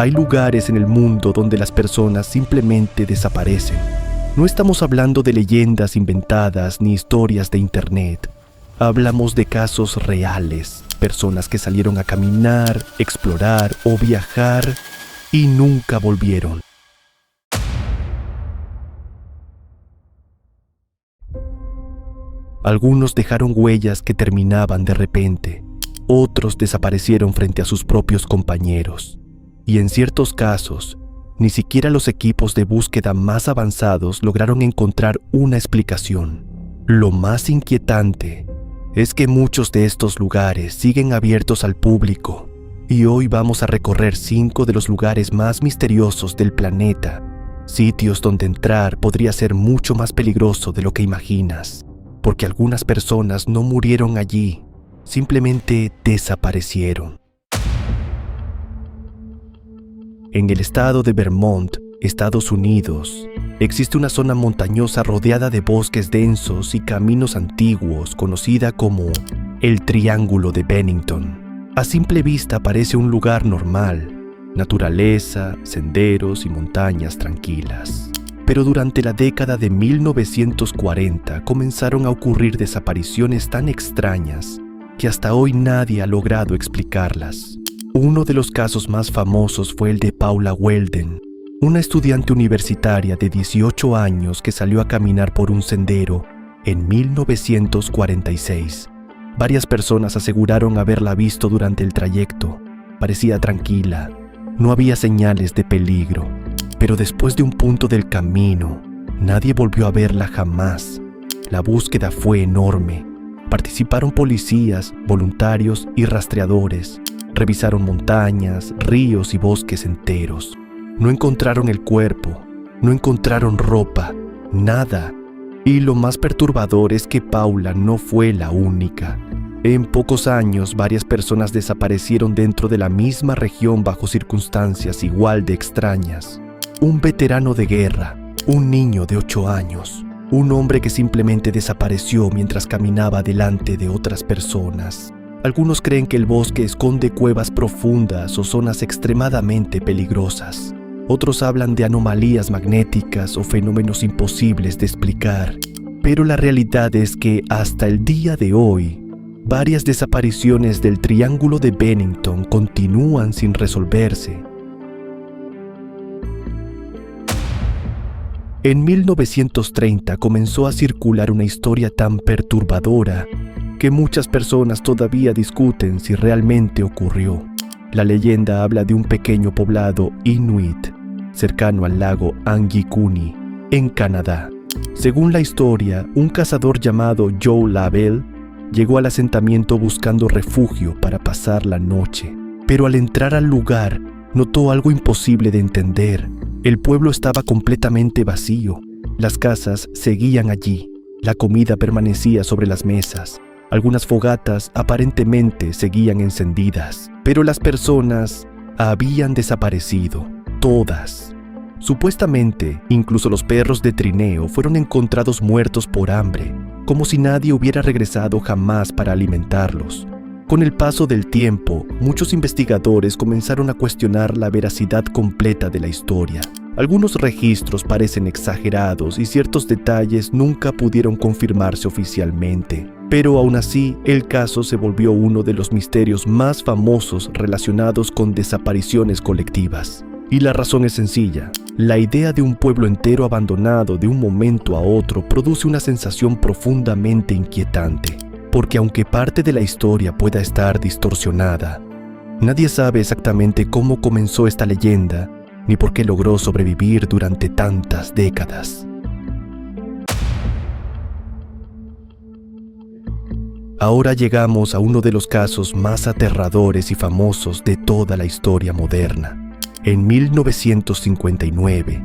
Hay lugares en el mundo donde las personas simplemente desaparecen. No estamos hablando de leyendas inventadas ni historias de internet. Hablamos de casos reales, personas que salieron a caminar, explorar o viajar y nunca volvieron. Algunos dejaron huellas que terminaban de repente, otros desaparecieron frente a sus propios compañeros. Y en ciertos casos, ni siquiera los equipos de búsqueda más avanzados lograron encontrar una explicación. Lo más inquietante es que muchos de estos lugares siguen abiertos al público, y hoy vamos a recorrer 5 de los lugares más misteriosos del planeta, sitios donde entrar podría ser mucho más peligroso de lo que imaginas, porque algunas personas no murieron allí, simplemente desaparecieron. En el estado de Vermont, Estados Unidos, existe una zona montañosa rodeada de bosques densos y caminos antiguos conocida como el Triángulo de Bennington. A simple vista parece un lugar normal, naturaleza, senderos y montañas tranquilas. Pero durante la década de 1940 comenzaron a ocurrir desapariciones tan extrañas que hasta hoy nadie ha logrado explicarlas. Uno de los casos más famosos fue el de Paula Welden, una estudiante universitaria de 18 años que salió a caminar por un sendero en 1946. Varias personas aseguraron haberla visto durante el trayecto. Parecía tranquila, no había señales de peligro, pero después de un punto del camino, nadie volvió a verla jamás. La búsqueda fue enorme. Participaron policías, voluntarios y rastreadores. Revisaron montañas, ríos y bosques enteros. No encontraron el cuerpo, no encontraron ropa, nada. Y lo más perturbador es que Paula no fue la única. En pocos años, varias personas desaparecieron dentro de la misma región bajo circunstancias igual de extrañas. Un veterano de guerra, un niño de 8 años, un hombre que simplemente desapareció mientras caminaba delante de otras personas. Algunos creen que el bosque esconde cuevas profundas o zonas extremadamente peligrosas. Otros hablan de anomalías magnéticas o fenómenos imposibles de explicar. Pero la realidad es que hasta el día de hoy, varias desapariciones del Triángulo de Bennington continúan sin resolverse. En 1930 comenzó a circular una historia tan perturbadora que muchas personas todavía discuten si realmente ocurrió. La leyenda habla de un pequeño poblado inuit cercano al lago Angikuni, en Canadá. Según la historia, un cazador llamado Joe Lavelle llegó al asentamiento buscando refugio para pasar la noche. Pero al entrar al lugar, notó algo imposible de entender. El pueblo estaba completamente vacío. Las casas seguían allí. La comida permanecía sobre las mesas. Algunas fogatas aparentemente seguían encendidas, pero las personas habían desaparecido, todas. Supuestamente, incluso los perros de trineo fueron encontrados muertos por hambre, como si nadie hubiera regresado jamás para alimentarlos. Con el paso del tiempo, muchos investigadores comenzaron a cuestionar la veracidad completa de la historia. Algunos registros parecen exagerados y ciertos detalles nunca pudieron confirmarse oficialmente. Pero aún así, el caso se volvió uno de los misterios más famosos relacionados con desapariciones colectivas. Y la razón es sencilla. La idea de un pueblo entero abandonado de un momento a otro produce una sensación profundamente inquietante. Porque aunque parte de la historia pueda estar distorsionada, nadie sabe exactamente cómo comenzó esta leyenda ni por qué logró sobrevivir durante tantas décadas. Ahora llegamos a uno de los casos más aterradores y famosos de toda la historia moderna. En 1959,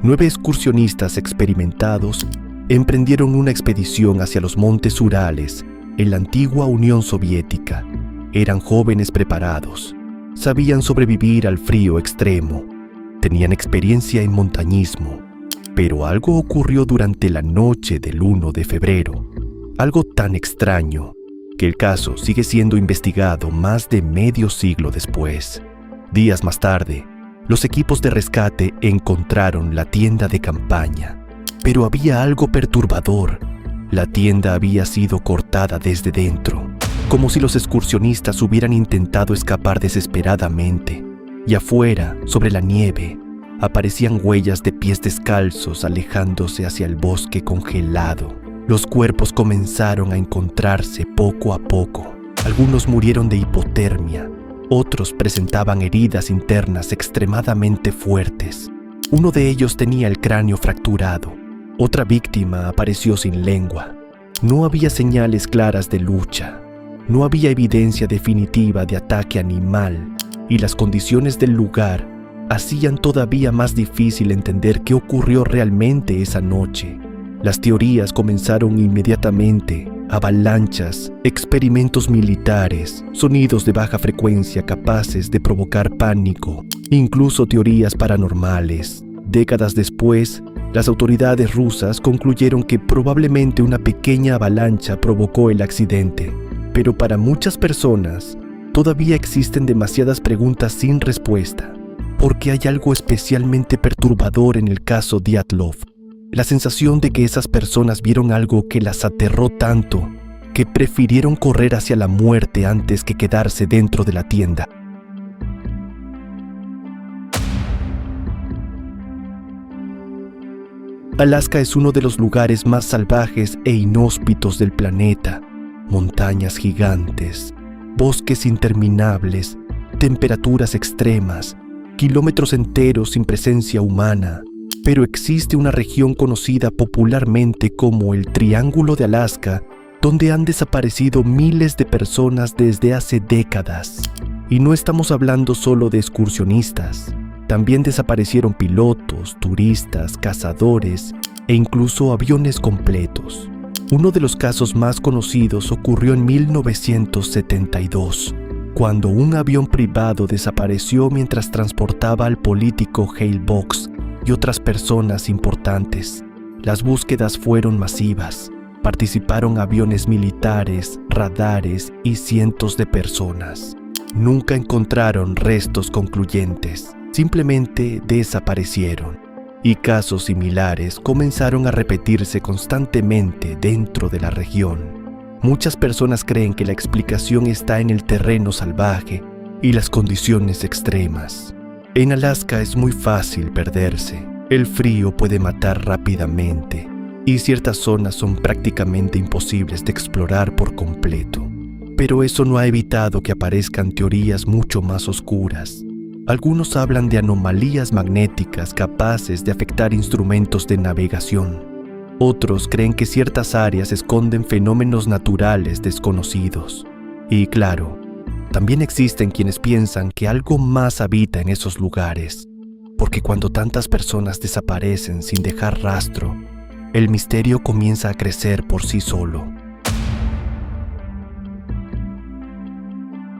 9 excursionistas experimentados emprendieron una expedición hacia los montes Urales en la antigua Unión Soviética. Eran jóvenes preparados, sabían sobrevivir al frío extremo, tenían experiencia en montañismo, pero algo ocurrió durante la noche del 1 de febrero, algo tan extraño que el caso sigue siendo investigado más de medio siglo después. Días más tarde, Los equipos de rescate encontraron la tienda de campaña, pero había algo perturbador. La tienda había sido cortada desde dentro, como si los excursionistas hubieran intentado escapar desesperadamente, y afuera, sobre la nieve, aparecían huellas de pies descalzos alejándose hacia el bosque congelado. Los cuerpos comenzaron a encontrarse poco a poco. Algunos murieron de hipotermia, otros presentaban heridas internas extremadamente fuertes. Uno de ellos tenía el cráneo fracturado. Otra víctima apareció sin lengua. No había señales claras de lucha. No había evidencia definitiva de ataque animal, y las condiciones del lugar hacían todavía más difícil entender qué ocurrió realmente esa noche. Las teorías comenzaron inmediatamente: avalanchas, experimentos militares, sonidos de baja frecuencia capaces de provocar pánico, incluso teorías paranormales. Décadas después, las autoridades rusas concluyeron que probablemente una pequeña avalancha provocó el accidente, pero para muchas personas todavía existen demasiadas preguntas sin respuesta, porque hay algo especialmente perturbador en el caso Dyatlov. La sensación de que esas personas vieron algo que las aterró tanto que prefirieron correr hacia la muerte antes que quedarse dentro de la tienda. Alaska es uno de los lugares más salvajes e inhóspitos del planeta. Montañas gigantes, bosques interminables, temperaturas extremas, kilómetros enteros sin presencia humana. Pero existe una región conocida popularmente como el Triángulo de Alaska, donde han desaparecido miles de personas desde hace décadas. Y no estamos hablando solo de excursionistas. También desaparecieron pilotos, turistas, cazadores e incluso aviones completos. Uno de los casos más conocidos ocurrió en 1972, cuando un avión privado desapareció mientras transportaba al político Hale Box y otras personas importantes. Las búsquedas fueron masivas. Participaron aviones militares, radares y cientos de personas. Nunca encontraron restos concluyentes. Simplemente desaparecieron. Y casos similares comenzaron a repetirse constantemente dentro de la región. Muchas personas creen que la explicación está en el terreno salvaje y las condiciones extremas. En Alaska es muy fácil perderse. El frío puede matar rápidamente y ciertas zonas son prácticamente imposibles de explorar por completo. Pero eso no ha evitado que aparezcan teorías mucho más oscuras. Algunos hablan de anomalías magnéticas capaces de afectar instrumentos de navegación. Otros creen que ciertas áreas esconden fenómenos naturales desconocidos. Y claro, también existen quienes piensan que algo más habita en esos lugares, porque cuando tantas personas desaparecen sin dejar rastro, el misterio comienza a crecer por sí solo.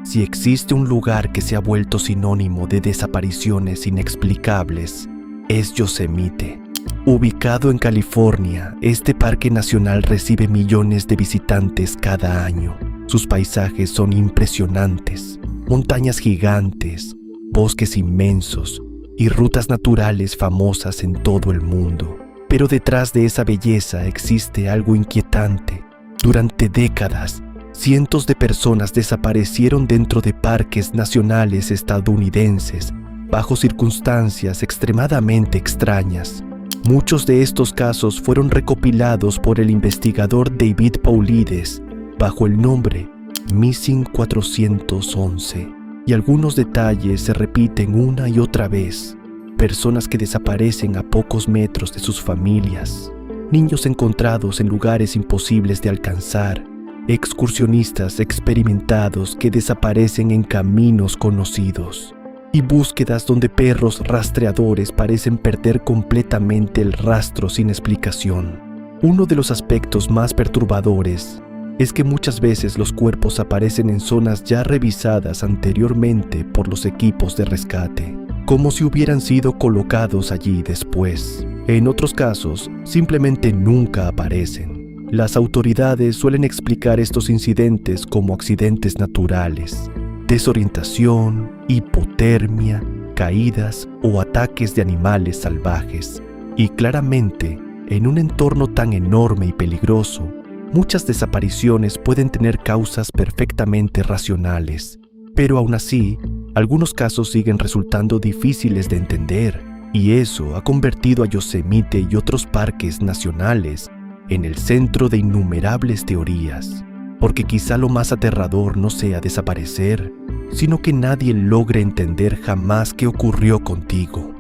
Si existe un lugar que se ha vuelto sinónimo de desapariciones inexplicables, es Yosemite. Ubicado en California, este parque nacional recibe millones de visitantes cada año. Sus paisajes son impresionantes, montañas gigantes, bosques inmensos y rutas naturales famosas en todo el mundo. Pero detrás de esa belleza existe algo inquietante. Durante décadas, cientos de personas desaparecieron dentro de parques nacionales estadounidenses bajo circunstancias extremadamente extrañas. Muchos de estos casos fueron recopilados por el investigador David Paulides bajo el nombre Missing 411, y algunos detalles se repiten una y otra vez. Personas que desaparecen a pocos metros de sus familias, niños encontrados en lugares imposibles de alcanzar, excursionistas experimentados que desaparecen en caminos conocidos, y búsquedas donde perros rastreadores parecen perder completamente el rastro sin explicación. Uno de los aspectos más perturbadores es que muchas veces los cuerpos aparecen en zonas ya revisadas anteriormente por los equipos de rescate, como si hubieran sido colocados allí después. En otros casos, simplemente nunca aparecen. Las autoridades suelen explicar estos incidentes como accidentes naturales, desorientación, hipotermia, caídas o ataques de animales salvajes. Y claramente, en un entorno tan enorme y peligroso, muchas desapariciones pueden tener causas perfectamente racionales. Pero aún así, algunos casos siguen resultando difíciles de entender, y eso ha convertido a Yosemite y otros parques nacionales en el centro de innumerables teorías. Porque quizá lo más aterrador no sea desaparecer, sino que nadie logre entender jamás qué ocurrió contigo.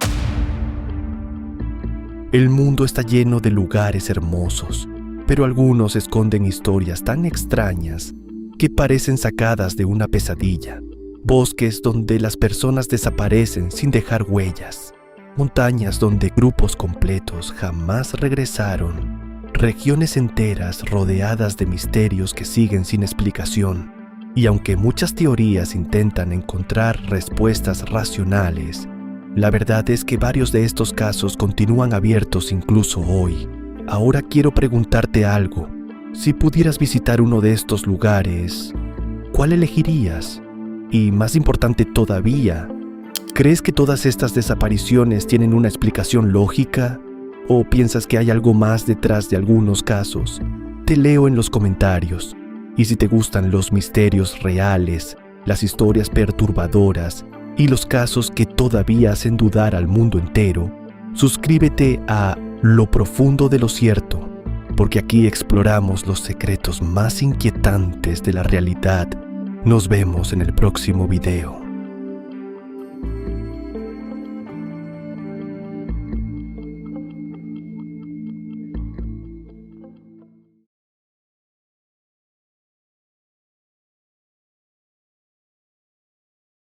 El mundo está lleno de lugares hermosos, pero algunos esconden historias tan extrañas que parecen sacadas de una pesadilla. Bosques donde las personas desaparecen sin dejar huellas. Montañas donde grupos completos jamás regresaron. Regiones enteras rodeadas de misterios que siguen sin explicación. Y aunque muchas teorías intentan encontrar respuestas racionales, la verdad es que varios de estos casos continúan abiertos incluso hoy. Ahora quiero preguntarte algo. Si pudieras visitar uno de estos lugares, ¿cuál elegirías? Y más importante todavía, ¿crees que todas estas desapariciones tienen una explicación lógica? ¿O piensas que hay algo más detrás de algunos casos? Te leo en los comentarios. Y si te gustan los misterios reales, las historias perturbadoras y los casos que todavía hacen dudar al mundo entero, suscríbete a Lo Profundo de lo Cierto, porque aquí exploramos los secretos más inquietantes de la realidad. Nos vemos en el próximo video.